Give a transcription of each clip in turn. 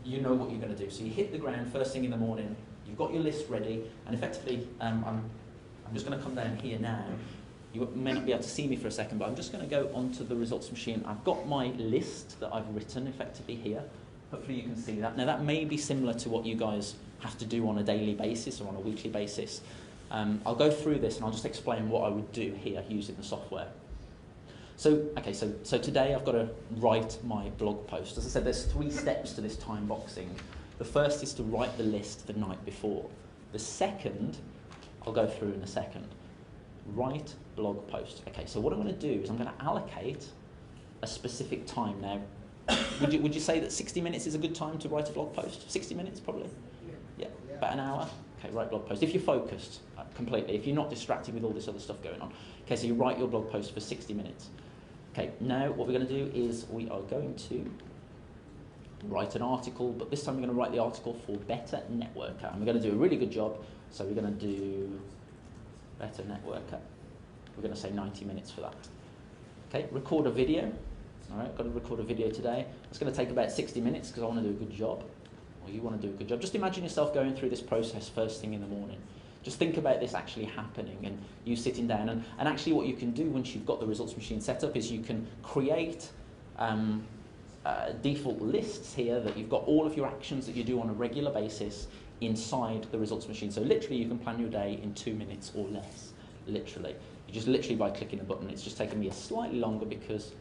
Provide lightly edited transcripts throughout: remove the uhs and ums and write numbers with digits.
you know what you're going to do. So you hit the ground first thing in the morning, you've got your list ready, and effectively, I'm just going to come down here now. You may not be able to see me for a second, but I'm just going to go onto the results machine. I've got my list that I've written effectively here. Hopefully you can see that. Now that may be similar to what you guys have to do on a daily basis or on a weekly basis. I'll go through this and I'll just explain what I would do here using the software. So today I've got to write my blog post. As I said, there's 3 steps to this time boxing. The first is to write the list the night before. The second, I'll go through in a second. Write blog post. Okay, so what I'm going to do is I'm going to allocate a specific time now. Would you say that 60 minutes is a good time to write a blog post? 60 minutes probably? Yeah, about an hour? Okay, write blog post. If you're focused completely, if you're not distracted with all this other stuff going on. Okay, so you write your blog post for 60 minutes. Okay, now what we're going to do is we are going to write an article, but this time we're going to write the article for Better Networker. And we're going to do a really good job, so we're going to do Better Networker. We're going to say 90 minutes for that. Okay, record a video. All right, got to record a video today. It's going to take about 60 minutes because I want to do a good job, or you want to do a good job. Just imagine yourself going through this process first thing in the morning. Just think about this actually happening and you sitting down. And actually what you can do once you've got the results machine set up is you can create default lists here that you've got all of your actions that you do on a regular basis inside the results machine. So literally you can plan your day in 2 minutes or less, literally. You just literally by clicking a button. It's just taken me slightly longer because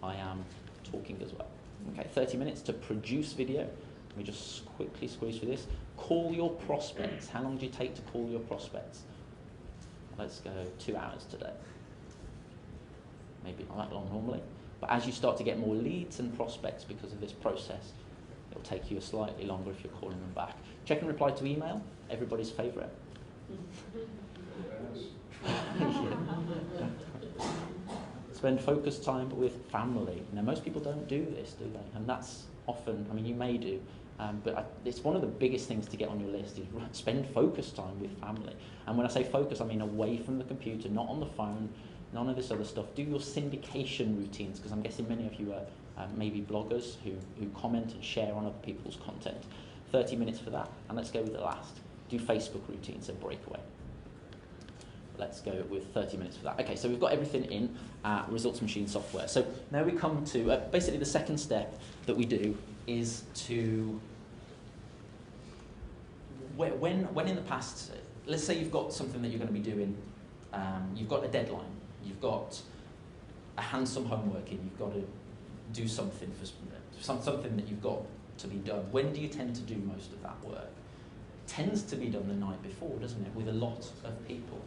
I am talking as well. Okay, 30 minutes to produce video. Let me just quickly squeeze through this. Call your prospects. How long do you take to call your prospects? Let's go 2 hours today. Maybe not that long normally. But as you start to get more leads and prospects because of this process, it'll take you slightly longer if you're calling them back. Check and reply to email, everybody's favourite. Spend focused time with family. Now, most people don't do this, do they? And that's often, I mean, you may do, but it's one of the biggest things to get on your list is spend focused time with family. And when I say focus, I mean away from the computer, not on the phone, none of this other stuff. Do your syndication routines, because I'm guessing many of you are maybe bloggers who comment and share on other people's content. 30 minutes for that, and let's go with the last. Do Facebook routines and breakaway. Let's go with 30 minutes for that. Okay, so we've got everything in results machine software. So now we come to, basically the second step that we do is to, when in the past, let's say you've got something that you're going to be doing, you've got a deadline, you've got a handsome homework in, you've got to do something for something that you've got to be done. When do you tend to do most of that work? It tends to be done the night before, doesn't it, with a lot of people.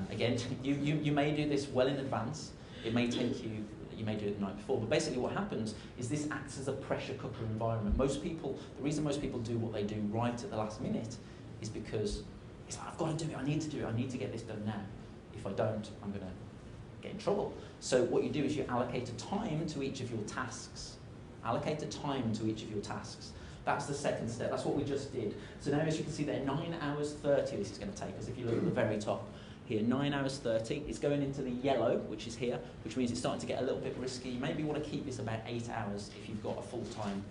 Again, you may do this well in advance. It may take you may do it the night before. But basically what happens is this acts as a pressure cooker environment. Most people, the reason most people do what they do right at the last minute is because it's like, I've got to do it, I need to do it, I need to get this done now. If I don't, I'm going to get in trouble. So what you do is you allocate a time to each of your tasks. Allocate a time to each of your tasks. That's the second step. That's what we just did. So now, as you can see there, 9 hours 30 this is going to take us. If you look at the very top here, 9 hours 30. It's going into the yellow, which is here, which means it's starting to get a little bit risky. You maybe want to keep this about 8 hours if you've got a full-time,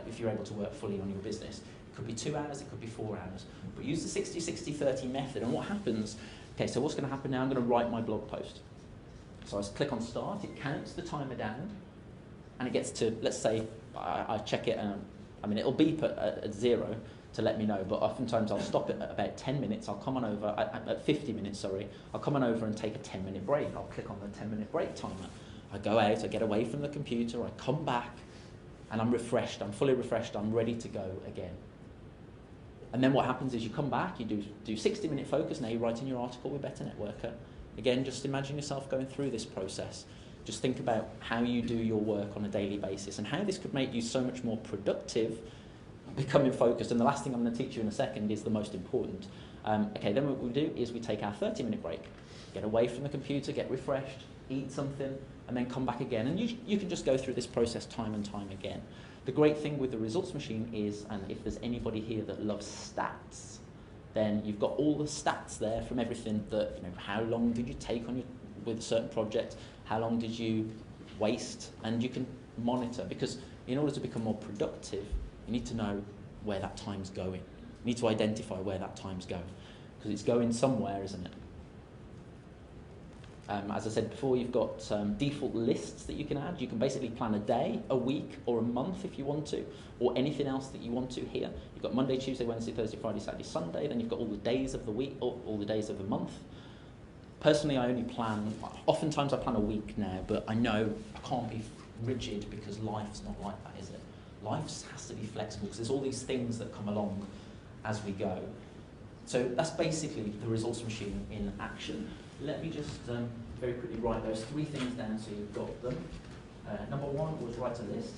if you're able to work fully on your business. It could be 2 hours, it could be 4 hours. But use the 60-60-30 method. And what happens, okay, so what's going to happen now, I'm going to write my blog post. So I click on start, it counts the timer down, and it gets to, let's say, I check it, and I mean, it'll beep at 0 to let me know, but oftentimes I'll stop it at about 10 minutes. I'll come on over, at 50 minutes, sorry. I'll come on over and take a 10-minute break. I'll click on the 10-minute break timer. I go out, I get away from the computer, I come back, and I'm refreshed. I'm fully refreshed. I'm ready to go again. And then what happens is you come back, you do 60-minute focus. Now you're writing your article with Better Networker. Again, just imagine yourself going through this process. Just think about how you do your work on a daily basis and how this could make you so much more productive, becoming focused. And the last thing I'm going to teach you in a second is the most important. Okay, then what we do is we take our 30-minute break, get away from the computer, get refreshed, eat something, and then come back again. And you can just go through this process time and time again. The great thing with the results machine is, and if there's anybody here that loves stats, then you've got all the stats there from everything that, you know, how long did you take on with a certain project, how long did you waste, and you can monitor, because in order to become more productive, You need to know where that time's going. You need to identify where that time's going, because it's going somewhere, isn't it? As I said before, you've got default lists that you can add. You can basically plan a day, a week, or a month if you want to, or anything else that you want to here. You've got Monday, Tuesday, Wednesday, Thursday, Friday, Saturday, Sunday. Then you've got all the days of the week, or all the days of the month. Personally, I only plan, oftentimes I plan a week now, but I know I can't be rigid because life's not like that, is it? Life has to be flexible because there's all these things that come along as we go. So that's basically the resource machine in action. Let me just very quickly write those 3 things down so you've got them. Number 1 was write a list.